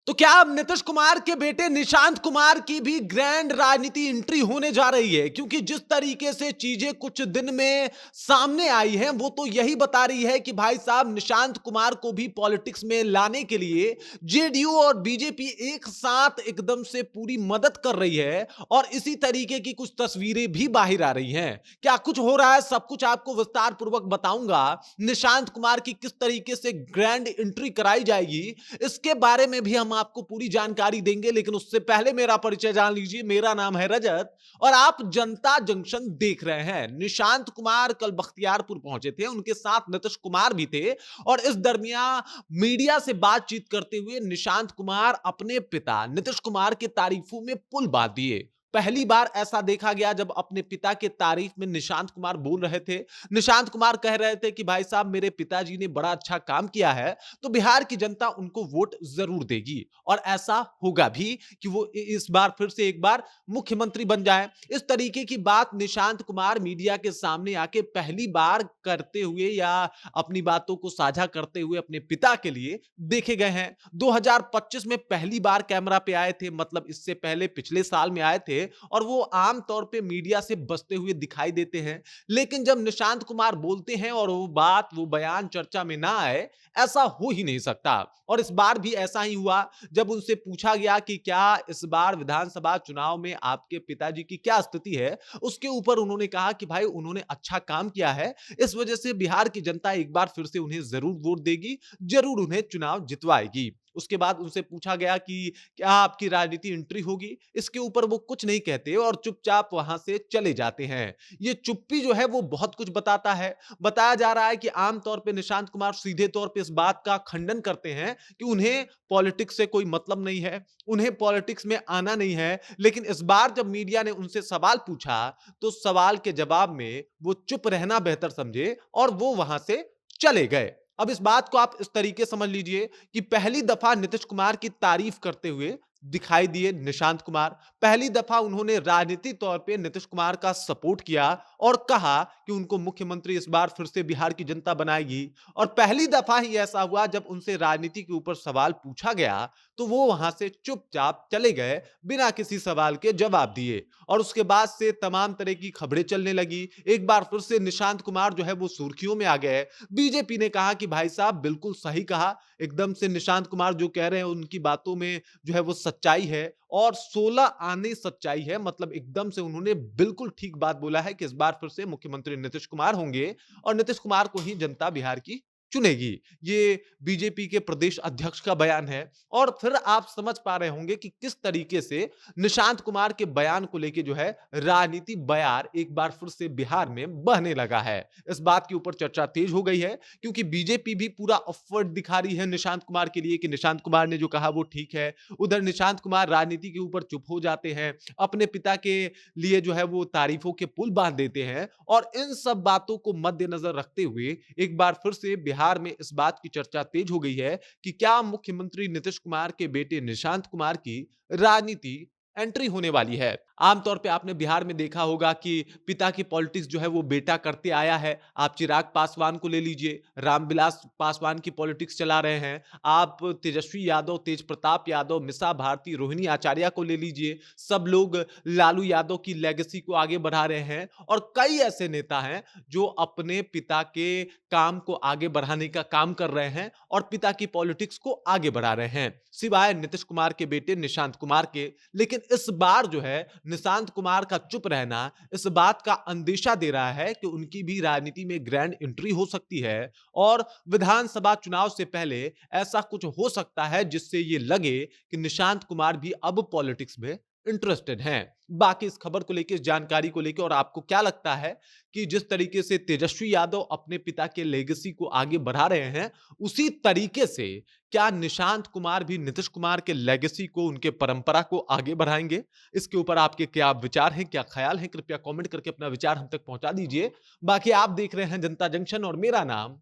तो क्या अब नीतीश कुमार के बेटे निशांत कुमार की भी ग्रैंड राजनीति एंट्री होने जा रही है? क्योंकि जिस तरीके से चीजें कुछ दिन में सामने आई हैं, वो तो यही बता रही है कि भाई साहब निशांत कुमार को भी पॉलिटिक्स में लाने के लिए जेडीयू और बीजेपी एक साथ एकदम से पूरी मदद कर रही है और इसी तरीके की कुछ तस्वीरें भी बाहर आ रही हैं। क्या कुछ हो रहा है, सब कुछ आपको विस्तार पूर्वक बताऊंगा। निशांत कुमार की किस तरीके से ग्रैंड एंट्री कराई जाएगी, इसके बारे में भी हम आपको पूरी जानकारी देंगे। लेकिन उससे पहले मेरा परिचय जान लीजिए। मेरा नाम है रजत और आप जनता जंक्शन देख रहे हैं। निशांत कुमार कल बख्तियारपुर पहुंचे थे, उनके साथ नीतीश कुमार भी थे और इस दरमियान मीडिया से बातचीत करते हुए निशांत कुमार अपने पिता नीतीश कुमार के तारीफों में पुल बांध दिए। पहली बार ऐसा देखा गया जब अपने पिता के तारीफ में निशांत कुमार बोल रहे थे। निशांत कुमार कह रहे थे कि भाई साहब मेरे पिताजी ने बड़ा अच्छा काम किया है, तो बिहार की जनता उनको वोट जरूर देगी और ऐसा होगा भी कि वो इस बार फिर से एक बार मुख्यमंत्री बन जाए। इस तरीके की बात निशांत कुमार मीडिया के सामने आके पहली बार करते हुए या अपनी बातों को साझा करते हुए अपने पिता के लिए देखे गए हैं। 2025 में पहली बार कैमरा पे आए थे, मतलब इससे पहले पिछले साल में आए थे और वो आम तौर पे मीडिया से बचते हुए दिखाई देते हैं। लेकिन जब निशांत कुमार बोलते हैं और वो बात वो बयान चर्चा में ना आए, ऐसा हो ही नहीं सकता। और इस बार भी ऐसा ही हुआ जब उनसे पूछा गया कि क्या इस बार विधानसभा चुनाव में आपके पिताजी की क्या स्थिति है, उसके ऊपर उन्होंने कहा कि भाई उन्होंने अच्छा काम किया है, इस वजह से बिहार की जनता एक बार फिर से उन्हें जरूर वोट देगी, जरूर उन्हें चुनाव जितवाएगी। उसके बाद उनसे पूछा गया कि क्या आपकी राजनीति एंट्री होगी, इसके ऊपर वो कुछ नहीं कहते और चुपचाप वहां से चले जाते हैं। ये चुप्पी जो है वो बहुत कुछ बताता है। बताया जा रहा है कि आमतौर पे निशांत कुमार सीधे तौर पे इस बात का खंडन करते हैं कि उन्हें पॉलिटिक्स से कोई मतलब नहीं है, उन्हें पॉलिटिक्स में आना नहीं है। लेकिन इस बार जब मीडिया ने उनसे सवाल पूछा, तो सवाल के जवाब में वो चुप रहना बेहतर समझे और वो वहां से चले गए। अब इस बात को आप इस तरीके समझ लीजिए कि पहली दफा नीतीश कुमार की तारीफ करते हुए दिखाई दिए निशांत कुमार। पहली दफा उन्होंने राजनीतिक तौर पे नीतीश कुमार का सपोर्ट किया और कहा कि उनको मुख्यमंत्री इस बार फिर से बिहार की जनता बनाएगी। और पहली दफा ही ऐसा हुआ जब उनसे राजनीति के ऊपर सवाल पूछा गया, तो वो वहां से चुपचाप चले गए बिना किसी सवाल के जवाब दिए। और उसके बाद से तमाम तरह की खबरें चलने लगी। एक बार फिर से निशांत कुमार जो है वो सुर्खियों में आ गए। बीजेपी ने कहा कि भाई साहब बिल्कुल सही कहा, एकदम से निशांत कुमार जो कह रहे हैं उनकी बातों में जो है वो सच्चाई है और 16 आने सच्चाई है। मतलब एकदम से उन्होंने बिल्कुल ठीक बात बोला है कि इस बार फिर से मुख्यमंत्री नीतीश कुमार होंगे और नीतीश कुमार को ही जनता बिहार की चुनेगी। ये बीजेपी के प्रदेश अध्यक्ष का बयान है। और फिर आप समझ पा रहे होंगे कि किस तरीके से निशांत कुमार के बयान को लेके जो है राजनीति बयार एक बार फिर से बिहार में बहने लगा है। इस बात के ऊपर चर्चा तेज हो गई है क्योंकि बीजेपी भी पूरा एफर्ट दिखा रही है निशांत कुमार के लिए कि निशांत कुमार ने जो कहा वो ठीक है। उधर निशांत कुमार राजनीति के ऊपर चुप हो जाते हैं, अपने पिता के लिए जो है वो तारीफों के पुल बांध देते हैं। और इन सब बातों को मद्देनजर रखते हुए एक बार फिर से बिहार में इस बात की चर्चा तेज हो गई है कि क्या मुख्यमंत्री नीतीश कुमार के बेटे निशांत कुमार की राजनीति एंट्री होने वाली है। आमतौर पे आपने बिहार में देखा होगा कि पिता की पॉलिटिक्स जो है वो बेटा करते आया है। आप चिराग पासवान को ले लीजिए, रामविलास पासवान की पॉलिटिक्स चला रहे हैं। आप तेजस्वी यादव, तेज प्रताप यादव, मिसा भारती, रोहिणी आचार्य को ले लीजिए। सब लोग लालू यादव की लेगेसी को आगे बढ़ा रहे हैं और कई ऐसे नेता हैं जो अपने पिता के काम को आगे बढ़ाने का काम कर रहे हैं और पिता की पॉलिटिक्स को आगे बढ़ा रहे हैं, सिवाय नीतीश कुमार के बेटे निशांत कुमार के। लेकिन इस बार जो है निशांत कुमार का चुप रहना इस बात का अंदेशा दे रहा है कि उनकी भी राजनीति में ग्रैंड एंट्री हो सकती है और विधानसभा चुनाव से पहले ऐसा कुछ हो सकता है जिससे ये लगे कि निशांत कुमार भी अब पॉलिटिक्स में इंटरेस्टेड हैं। बाकी इस खबर को लेकर, इस जानकारी को लेकर और आपको क्या लगता है कि जिस तरीके से तेजस्वी यादव अपने पिता के लेगेसी को आगे बढ़ा रहे हैं, उसी तरीके से क्या निशांत कुमार भी नीतीश कुमार के लेगेसी को, उनके परंपरा को आगे बढ़ाएंगे? इसके ऊपर आपके क्या विचार हैं, क्या ख्याल हैं? कृपया कमेंट करके अपना विचार हम तक पहुंचा दीजिए। बाकी आप देख रहे हैं जनता जंक्शन और मेरा नाम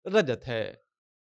रजत है।